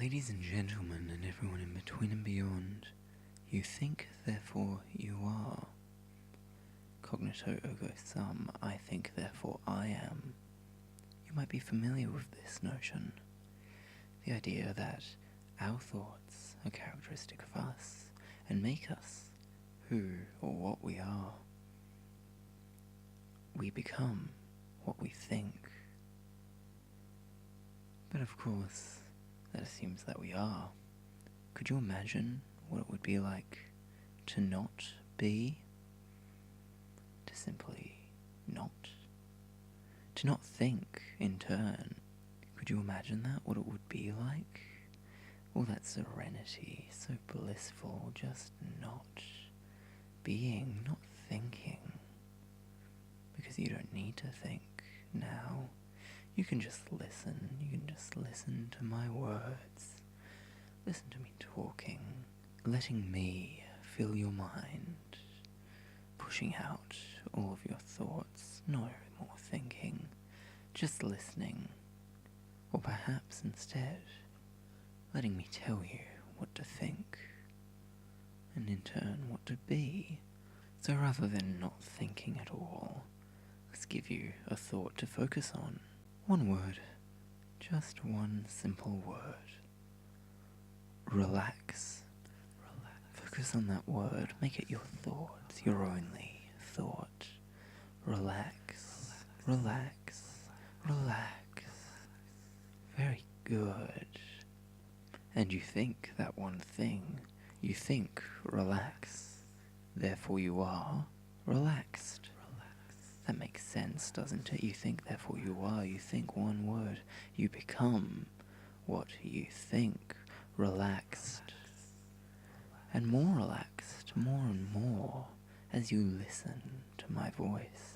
Ladies and gentlemen, and everyone in between and beyond, you think, therefore you are. Cognito ergo sum, I think, therefore I am. You might be familiar with this notion. The idea that our thoughts are characteristic of us and make us who or what we are. We become what we think. But of course, that assumes that we are. Could you imagine what it would be like to not be? To simply not? To not think, in turn. Could you imagine that, what it would be like? All that serenity, so blissful, just not being, not thinking. Because you don't need to think now. You can just listen. You can just listen to my words. Listen to me talking, letting me fill your mind, pushing out all of your thoughts, no more thinking, just listening. Or perhaps instead, letting me tell you what to think, and in turn what to be. So rather than not thinking at all, let's give you a thought to focus on. One word, just one simple word. Relax. Focus on that word, make it your thought, your only thought. Relax, relax, relax. Very good. And you think that one thing, you think relax, therefore you are relaxed. That makes sense, doesn't it? You think, therefore you are. You think one word. You become what you think. Relaxed. And more relaxed, more and more, as you listen to my voice.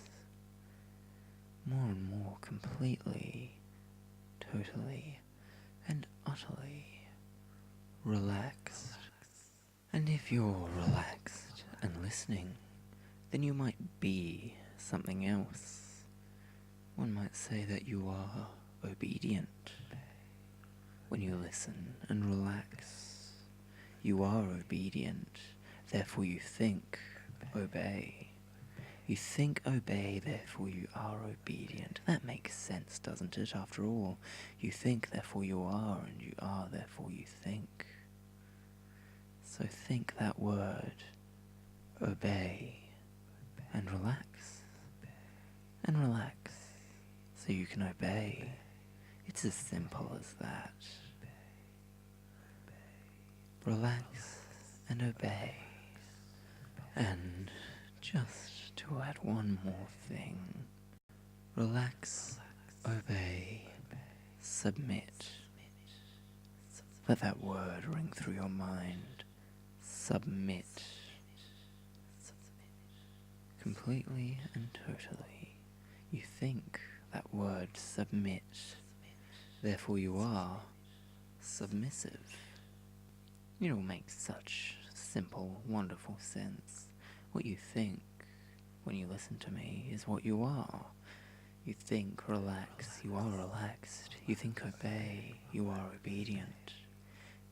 More and more completely, totally, and utterly relaxed. And if you're relaxed and listening, then you might be something else. One might say that you are obedient. When you listen and relax, you are obedient, therefore you think, obey. You think, obey, therefore you are obedient. That makes sense, doesn't it? After all, you think, therefore you are, and you are, therefore you think. So think that word, obey, and relax. And relax, so you can obey. It's as simple as that. Relax and obey. And just to add one more thing, relax, obey, submit. Let that word ring through your mind. Submit. Completely and totally. You think that word submit, therefore you are submissive. It all makes such simple, wonderful sense. What you think when you listen to me is what you are. You think relax, you are relaxed. You think obey, you are obedient.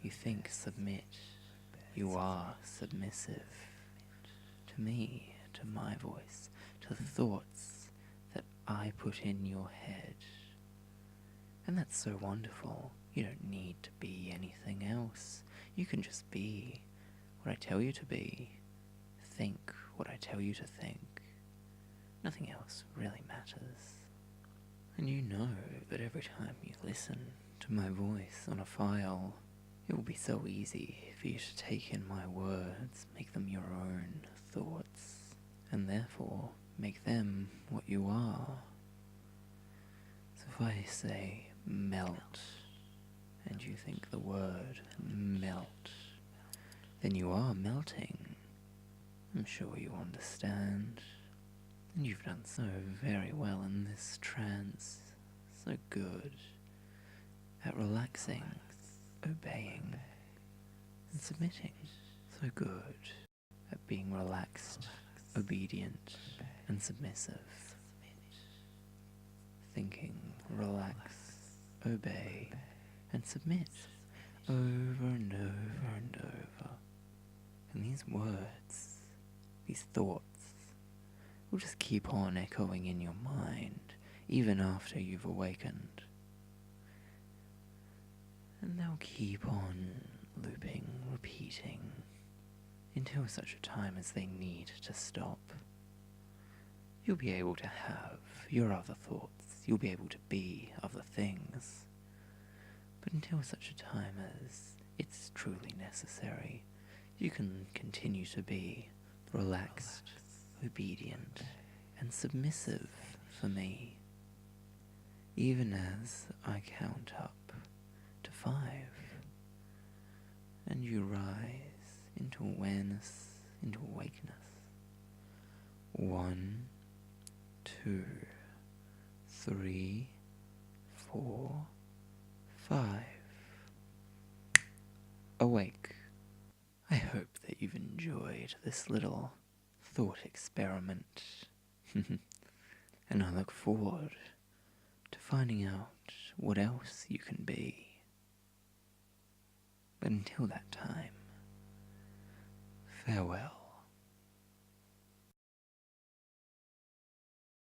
You think submit, you are submissive. To me, to my voice, to the thoughts that I put in your head. And that's so wonderful. You don't need to be anything else. You can just be what I tell you to be. Think what I tell you to think. Nothing else really matters. And you know that every time you listen to my voice on a file, it will be so easy for you to take in my words, make them your own thoughts, and therefore make them what you are. So if I say melt, and you think the word melt, then you are melting. I'm sure you understand. And you've done so very well in this trance, so good at relaxing, obeying, and submitting, so good at being relaxed, obedient, and submissive. Thinking, relax, obey, and submit. over and over and over. And these words, these thoughts, will just keep on echoing in your mind, even after you've awakened. And they'll keep on looping, repeating, until such a time as they need to stop. You'll be able to have your other thoughts, you'll be able to be other things, but until such a time as it's truly necessary, you can continue to be relaxed, obedient, and submissive for me, even as I count up to 5, and you rise into awareness, into awakeness. 1, 2, 3, 4, 5. Awake. I hope that you've enjoyed this little thought experiment. And I look forward to finding out what else you can be. But until that time, farewell.